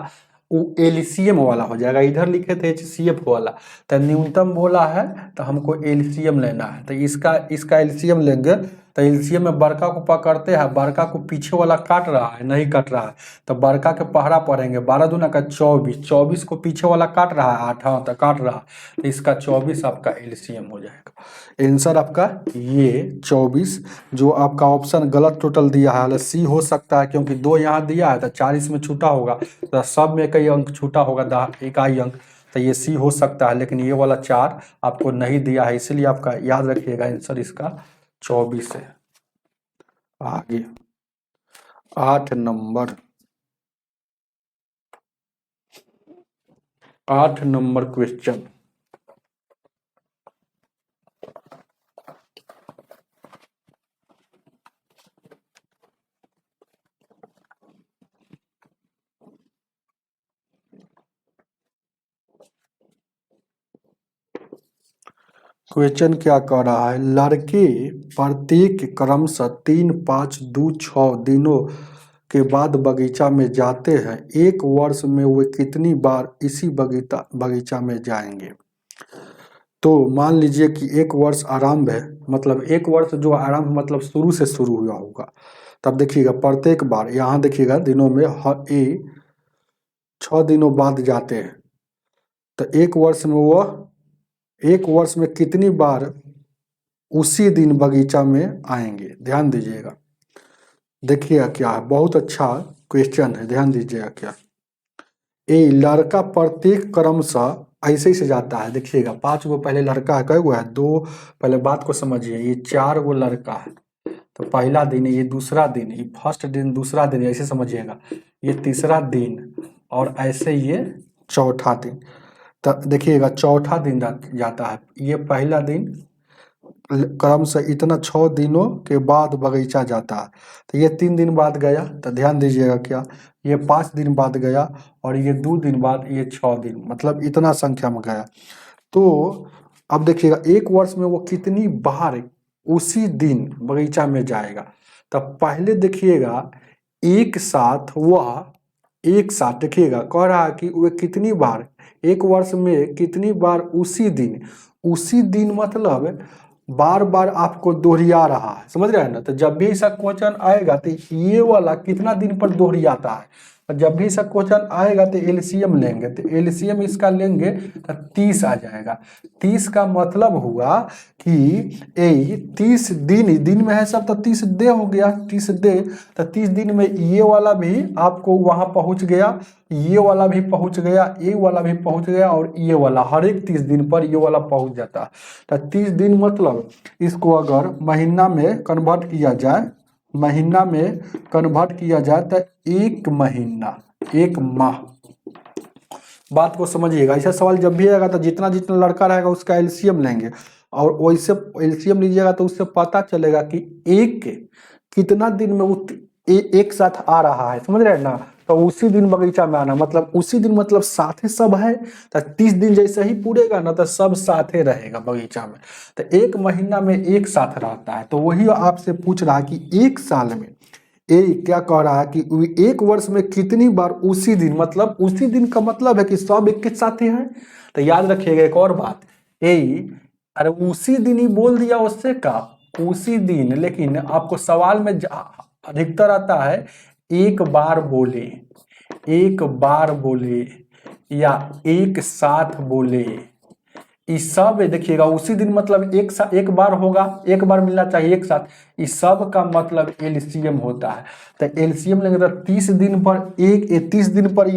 वो एलसीएम वाला हो जाएगा। इधर लिखे थे HCF वाला, तो न्यूनतम बोला है तो हमको एलसीएम लेना है। तो इसका एलसीएम लेंगे, तो एलसीएम में बड़का को पकड़ते हैं, बड़का को पीछे वाला काट रहा है, नहीं काट रहा है, तो बड़का के पहरा पढ़ेंगे। 12 दूना का 24, 24 को पीछे वाला काट रहा है 8, हाँ तो काट रहा है, तो इसका 24 आपका एलसीएम हो जाएगा। आंसर आपका ये 24, जो आपका ऑप्शन गलत टोटल दिया है, सी हो सकता है क्योंकि 2 यहाँ दिया है तो 4 इसमें छूटा होगा, तो सब में कई अंक छूटा होगा, इकाई अंक, तो ये सी हो सकता है। लेकिन ये वाला 4 आपको नहीं दिया है, इसीलिए आपका याद रखिएगा आंसर इसका 24 है। आगे 8 नंबर, 8 नंबर क्वेश्चन। क्वेश्चन क्या कह रहा है, लड़के प्रत्येक क्रमशः 3, 5, 2, 6 दिनों के बाद बगीचा में जाते हैं। एक वर्ष में वे कितनी बार इसी बगीचा में जाएंगे। तो मान लीजिए कि एक वर्ष आरंभ है, मतलब एक वर्ष जो आरंभ मतलब शुरू से शुरू हुआ होगा। तब देखिएगा प्रत्येक बार, यहाँ देखिएगा दिनों में 6 दिनों बाद जाते हैं, तो एक वर्ष में वह एक वर्ष में कितनी बार उसी दिन बगीचा में आएंगे। ध्यान दीजिएगा, देखिएगा क्या है, बहुत अच्छा क्वेश्चन है, ध्यान दीजिएगा क्या। लड़का प्रत्येक क्रमशः ऐसे ही से जाता है। देखिएगा 5 गो पहले लड़का है, कई गो है, 2, पहले बात को समझिए, ये 4 गो लड़का है, तो पहला दिन, ये दूसरा दिन, ये फर्स्ट दिन, दूसरा दिन, ऐसे समझिएगा, ये तीसरा दिन और ऐसे ये चौथा दिन। तो देखिएगा चौथा दिन जाता है, ये पहला दिन क्रम से इतना 6 दिनों के बाद बगीचा जाता है, तो ये 3 दिन बाद गया, तो ध्यान दीजिएगा क्या, ये 5 दिन बाद गया और ये 2 दिन बाद, ये 6 दिन, मतलब इतना संख्या में गया। तो अब देखिएगा एक वर्ष में वो कितनी बार उसी दिन बगीचा में जाएगा। तो पहले देखिएगा एक साथ वह एक साथ देखिएगा, कह रहा है कि वे कितनी बार, एक वर्ष में कितनी बार उसी दिन मतलब बार बार आपको दोहरिया रहा है, समझ रहे हैं ना। तो जब भी ऐसा क्वेश्चन आएगा तो ये वाला कितना दिन पर दोहरियाता है, और जब भी ऐसा क्वेश्चन आएगा तो एलसीएम लेंगे, तो एलसीएम इसका लेंगे तो 30 आ जाएगा। 30 का मतलब हुआ कि 30 दिन में है सब, तो 30 डे हो गया, 30 डे, तो 30 दिन में ये वाला भी आपको वहां पहुंच गया, ये वाला भी पहुंच गया, ये वाला भी पहुंच गया, और ये वाला हर एक 30 दिन पर ये वाला पहुंच जाता है। तो 30 दिन मतलब इसको अगर महीना में कन्वर्ट किया जाए, महीना में कन्वर्ट किया जाए तो एक महीना, एक माह। बात को समझिएगा, ऐसा सवाल जब भी आएगा तो जितना जितना लड़का रहेगा उसका एलसीएम लेंगे, और वैसे एलसीएम लीजिएगा तो उससे पता चलेगा कि एक कितना दिन में एक साथ आ रहा है, समझ रहे हैं ना। तो उसी दिन बगीचा में आना, मतलब उसी दिन मतलब साथे सब है, तो 30 दिन जैसे ही पूरेगा ना तो सब साथे रहेगा बगीचा में। तो एक महीना में एक साथ रहता है, तो वही आपसे पूछ रहा है कि एक साल में क्या कह रहा है कि एक वर्ष में कितनी बार उसी दिन, मतलब उसी दिन का मतलब है कि सब एक के साथ ही है। तो याद रखिएगा एक और बात, अरे उसी दिन ही बोल दिया, उससे का उसी दिन, लेकिन आपको सवाल में अधिकतर आता है एक बार बोले, एक बार बोले या एक साथ बोले, इस सब देखिएगा उसी दिन मतलब एक बार होगा, एक बार मिलना चाहिए एक साथ, इस सब का मतलब एलसीएम होता है। तो एलसीएम लेंगे तो 30 दिन पर 30 दिन पर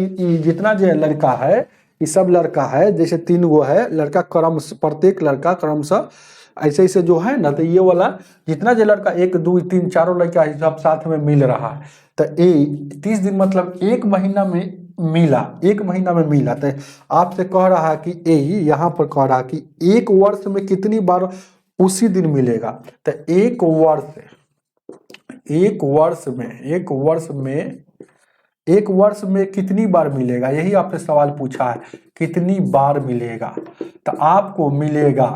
जितना जो लड़का है, ये सब लड़का है, जैसे 3 गो है लड़का क्रम, प्रत्येक लड़का क्रमशः ऐसे ऐसे जो है ना, तो ये वाला जितना जो लड़का 1 2 3 4 लड़का सब साथ में मिल रहा है, तो 30 दिन मतलब एक महीना में मिला, एक महीना में मिला। तो आपसे कह रहा है कि यहाँ पर कह रहा है कि एक वर्ष में कितनी बार उसी दिन मिलेगा, तो एक वर्ष में कितनी बार मिलेगा, यही आपसे सवाल पूछा है, कितनी बार मिलेगा। तो आपको मिलेगा,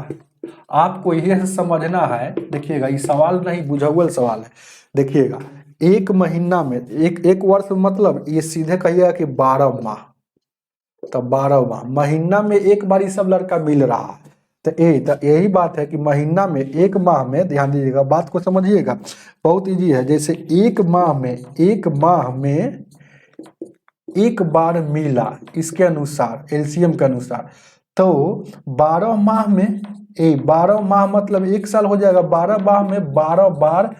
आपको यह समझना है, देखिएगा ये सवाल नहीं बुझाउल सवाल है, देखिएगा एक महीना में एक वर्ष मतलब ये सीधे कहिएगा कि 12 माह, तो 12 माह, महीना में एक बार ये सब लड़का मिल रहा है। तो यही बात है कि महीना में, एक माह में, ध्यान दीजिएगा बात को समझिएगा, बहुत इजी है। जैसे एक माह में एक बार मिला, इसके अनुसार एलसीएम के अनुसार, तो 12 माह में 12 माह मतलब एक साल हो जाएगा, 12 माह में 12 बार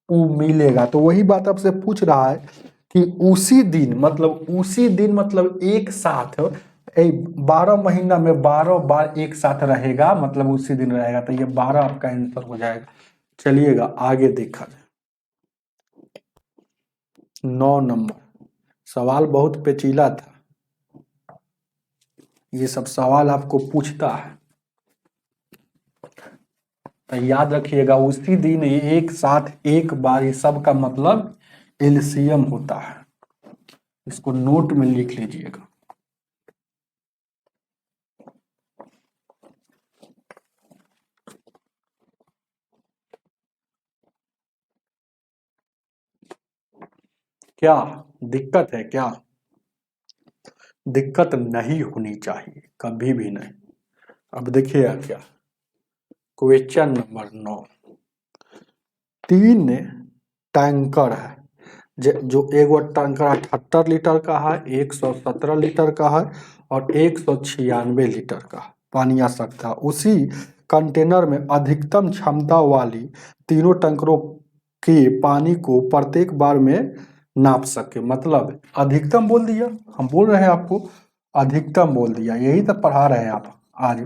वो मिलेगा। तो वही बात आपसे पूछ रहा है कि उसी दिन मतलब एक साथ 12 महीना में 12 बार एक साथ रहेगा, मतलब उसी दिन रहेगा, तो ये 12 आपका आंसर हो जाएगा। चलिएगा आगे देखा जाए। 9 नंबर सवाल बहुत पेचीदा था, ये सब सवाल आपको पूछता है, तो याद रखिएगा उसी दिन एक साथ एक बार, ये सब का मतलब एलसीएम होता है। इसको नोट में लिख लीजिएगा। क्या दिक्कत है क्या? दिक्कत नहीं होनी चाहिए, कभी भी नहीं। अब देखिएगा क्या, क्वेश्चन नंबर 9, 3 टैंकर है, जो एक टैंकर 78 लीटर का है, 117 लीटर का है और 196 लीटर का पानी आ सकता है। उसी कंटेनर में अधिकतम क्षमता वाली तीनों टैंकरों के पानी को प्रत्येक बार में नाप सके, मतलब अधिकतम बोल दिया, हम बोल रहे हैं आपको अधिकतम बोल दिया, यही तो पढ़ा रहे हैं आप आज।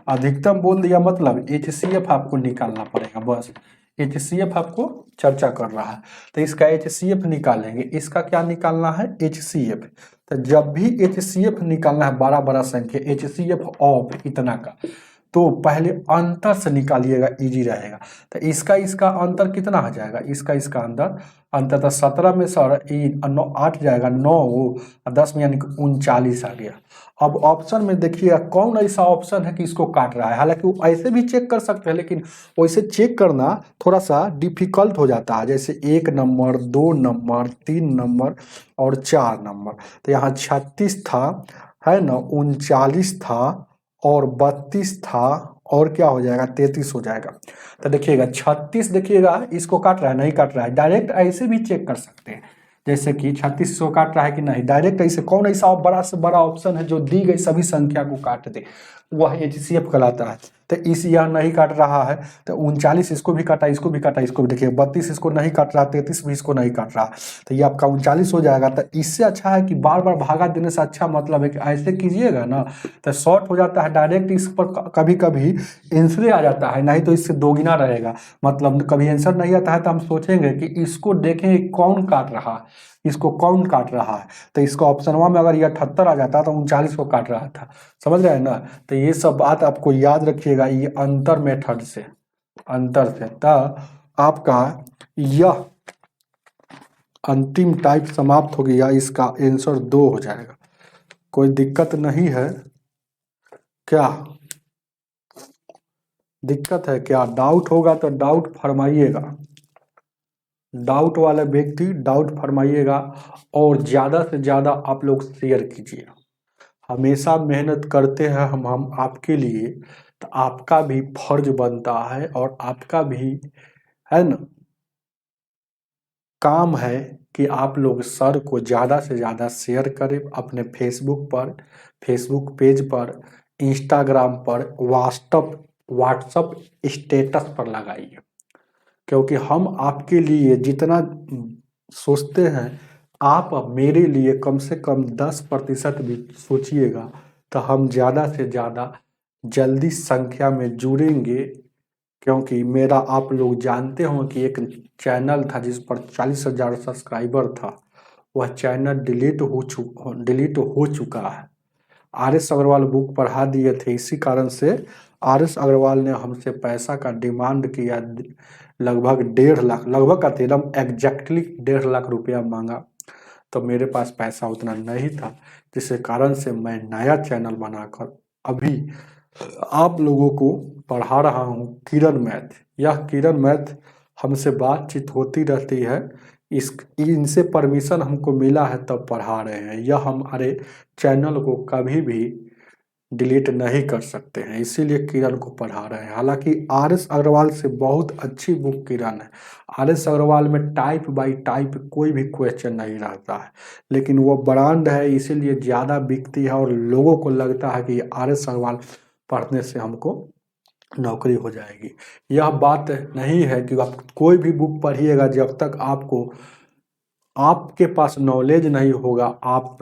अधिकतम बोल दिया मतलब HCF आपको निकालना पड़ेगा, बस HCF आपको चर्चा कर रहा है, तो इसका HCF निकालेंगे। इसका क्या निकालना है? HCF। तो जब भी HCF निकालना है, बड़ा बड़ा संख्या HCF ऑफ इतना का, तो पहले अंतर से निकालिएगा, इजी रहेगा। तो इसका इसका अंतर कितना आ जाएगा, इसका इसका अंतर तो 17 में सर 8 जाएगा, 9 वो 10 में यानी कि 39 आ गया। अब ऑप्शन में देखिएगा कौन ऐसा ऑप्शन है कि इसको काट रहा है। हालांकि वो ऐसे भी चेक कर सकते हैं, लेकिन वैसे चेक करना थोड़ा सा डिफिकल्ट हो जाता है। जैसे 1 नंबर, 2 नंबर, 3 नंबर और 4 नंबर। तो यहाँ 36 था, है ना, 39 था और 32 था, और क्या हो जाएगा, 33 हो जाएगा। तो देखिएगा 36 देखिएगा इसको काट रहा है, नहीं काट रहा है। डायरेक्ट ऐसे भी चेक कर सकते हैं, जैसे कि 36 को काट रहा है कि नहीं। डायरेक्ट ऐसे कौन ऐसा बड़ा से बड़ा ऑप्शन है जो दी गई सभी संख्या को काट दे, वह HCF कहलाता है। तो इस यह नहीं काट रहा है, तो 39 इसको भी काटा, इसको भी काटा, इसको भी देखिए 32 इसको नहीं काट रहा, 33 भी इसको नहीं काट रहा, तो ये आपका 39 हो जाएगा। तो इससे अच्छा है कि बार बार भागा देने से अच्छा मतलब है कि ऐसे कीजिएगा ना तो शॉर्ट हो जाता है। डायरेक्ट इस पर कभी कभी आंसर आ जाता है, नहीं तो इससे दोगुना रहेगा। मतलब कभी आंसर नहीं आता है तो हम सोचेंगे कि इसको देखेंगे कौन काट रहा है, इसको कौन काट रहा है। तो इसको ऑप्शन वन में अगर ये 78 आ जाता तो 39 को काट रहा था, समझ रहे हैं ना। तो ये सब बात आपको याद रखिएगा, ये अंतर मेथड से, अंतर से। तो आपका यह अंतिम टाइप समाप्त हो गया, इसका आंसर 2 हो जाएगा। कोई दिक्कत नहीं है क्या, दिक्कत है क्या, डाउट होगा तो डाउट फरमाइएगा, डाउट वाले व्यक्ति डाउट फरमाइएगा। और ज़्यादा से ज़्यादा आप लोग शेयर कीजिए। हमेशा मेहनत करते हैं हम आपके लिए, तो आपका भी फर्ज बनता है और आपका भी, है ना, काम है कि आप लोग सर को ज़्यादा से ज़्यादा शेयर करें अपने फेसबुक पेज पर, इंस्टाग्राम पर, व्हाट्सअप स्टेटस पर लगाइए। क्योंकि हम आपके लिए जितना सोचते हैं, आप मेरे लिए कम से कम 10% भी सोचिएगा, तो हम ज़्यादा से ज़्यादा जल्दी संख्या में जुड़ेंगे। क्योंकि मेरा, आप लोग जानते हो कि एक चैनल था जिस पर 40,000 सब्सक्राइबर था, वह चैनल डिलीट हो चुका है। RS अग्रवाल बुक पढ़ा दिए थे, इसी कारण से RS अग्रवाल ने हमसे पैसा का डिमांड किया। लगभग 1.5 लाख, लगभग का तेरम एग्जैक्टली 1.5 लाख रुपया मांगा। तो मेरे पास पैसा उतना नहीं था, जिसके कारण से मैं नया चैनल बनाकर अभी आप लोगों को पढ़ा रहा हूँ किरण मैथ। यह किरण मैथ हमसे बातचीत होती रहती है, इनसे परमिशन हमको मिला है तब पढ़ा रहे हैं। यह हमारे चैनल को कभी भी डिलीट नहीं कर सकते हैं, इसीलिए किरण को पढ़ा रहे हैं। हालांकि RS अग्रवाल से बहुत अच्छी बुक किरण है। RS अग्रवाल में टाइप बाय टाइप कोई भी क्वेश्चन नहीं रहता है, लेकिन वो ब्रांड है इसीलिए ज़्यादा बिकती है और लोगों को लगता है कि RS अग्रवाल पढ़ने से हमको नौकरी हो जाएगी। यह बात नहीं है कि आप कोई भी बुक पढ़िएगा, जब तक आपके पास नॉलेज नहीं होगा, आप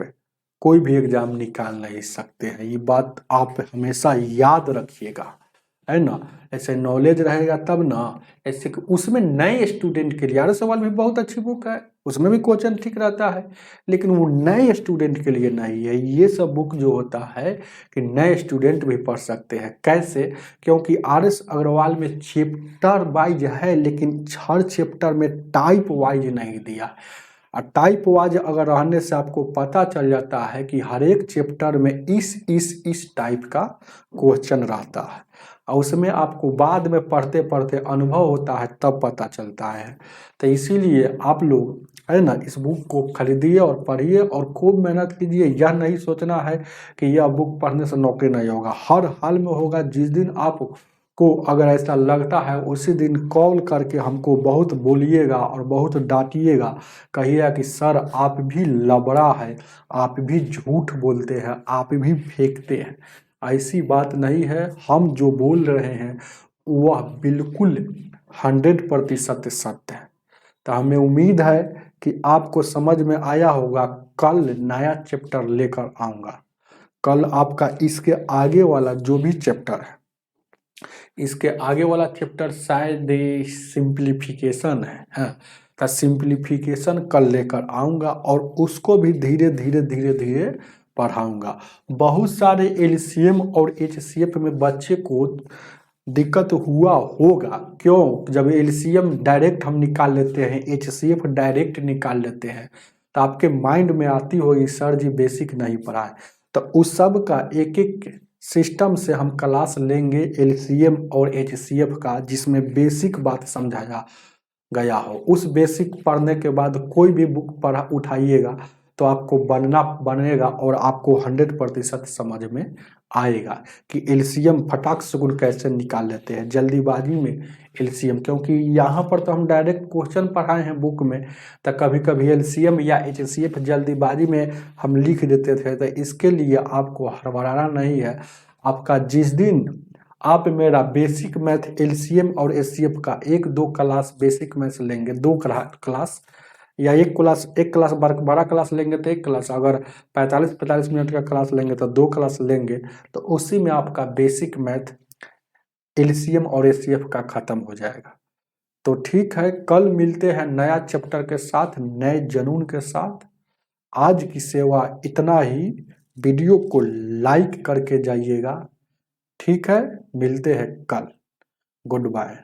कोई भी एग्जाम निकाल नहीं सकते हैं। ये बात आप हमेशा याद रखिएगा, है ना। ऐसे नॉलेज रहेगा तब ना, ऐसे कि उसमें नए स्टूडेंट के लिए RS सवाल भी बहुत अच्छी बुक है, उसमें भी क्वेश्चन ठीक रहता है, लेकिन वो नए स्टूडेंट के लिए नहीं है। ये सब बुक जो होता है कि नए स्टूडेंट भी पढ़ सकते हैं। कैसे? क्योंकि RS अग्रवाल में चैप्टर वाइज है, लेकिन हर चैप्टर में टाइप वाइज नहीं दिया। और टाइप वाइज अगर रहने से आपको पता चल जाता है कि हर एक चैप्टर में इस टाइप का क्वेश्चन रहता है, और उसमें आपको बाद में पढ़ते पढ़ते अनुभव होता है तब पता चलता है। तो इसीलिए आप लोग, है ना, इस बुक को खरीदिए और पढ़िए और खूब मेहनत कीजिए। यह नहीं सोचना है कि यह बुक पढ़ने से नौकरी नहीं होगा, हर हाल में होगा। जिस दिन आप को अगर ऐसा लगता है उसी दिन कॉल करके हमको बहुत बोलिएगा और बहुत डांटिएगा, कहिएगा कि सर आप भी लबड़ा है, आप भी झूठ बोलते हैं, आप भी फेंकते हैं। ऐसी बात नहीं है, हम जो बोल रहे हैं वह बिल्कुल 100% सत्य है। तो हमें उम्मीद है कि आपको समझ में आया होगा। कल नया चैप्टर लेकर आऊँगा। कल आपका इसके आगे वाला जो भी चैप्टर है, इसके आगे वाला चैप्टर शायद सिंप्लीफिकेशन है, हाँ। तो सिंप्लीफिकेशन कल लेकर आऊँगा और उसको भी धीरे धीरे पढ़ाऊंगा। बहुत सारे एलसीएम और एचसीएफ में बच्चे को दिक्कत हुआ होगा। क्यों? जब एलसीएम डायरेक्ट हम निकाल लेते हैं, एचसीएफ डायरेक्ट निकाल लेते हैं, तो आपके माइंड में आती होगी सर जी बेसिक नहीं पढ़ा है। तो उस सब का एक एक सिस्टम से हम क्लास लेंगे एलसीएम और एचसीएफ का, जिसमें बेसिक बात समझाया गया हो। उस बेसिक पढ़ने के बाद कोई भी बुक पढ़ा उठाइएगा तो आपको बनेगा और आपको 100% समझ में आएगा कि एलसीएम फटाक से कैसे निकाल लेते हैं जल्दीबाजी में एलसीएम। क्योंकि यहाँ पर तो हम डायरेक्ट क्वेश्चन पढ़ाए हैं बुक में, तो कभी कभी एलसीएम या एचसीएफ जल्दीबाजी में हम लिख देते थे। तो इसके लिए आपको हड़बड़ाना नहीं है। आपका जिस दिन आप मेरा बेसिक मैथ एलसीएम और एचसीएफ का 1-2 क्लास बेसिक मैथ लेंगे, 2 क्लास या एक क्लास बड़ा क्लास लेंगे तो 1 क्लास, अगर 45-45 मिनट का क्लास लेंगे तो 2 क्लास लेंगे, तो उसी में आपका बेसिक मैथ एलसीएम और एचसीएफ का खत्म हो जाएगा। तो ठीक है, कल मिलते हैं नया चैप्टर के साथ, नए जुनून के साथ। आज की सेवा इतना ही। वीडियो को लाइक करके जाइएगा। ठीक है, मिलते हैं कल। Good bye.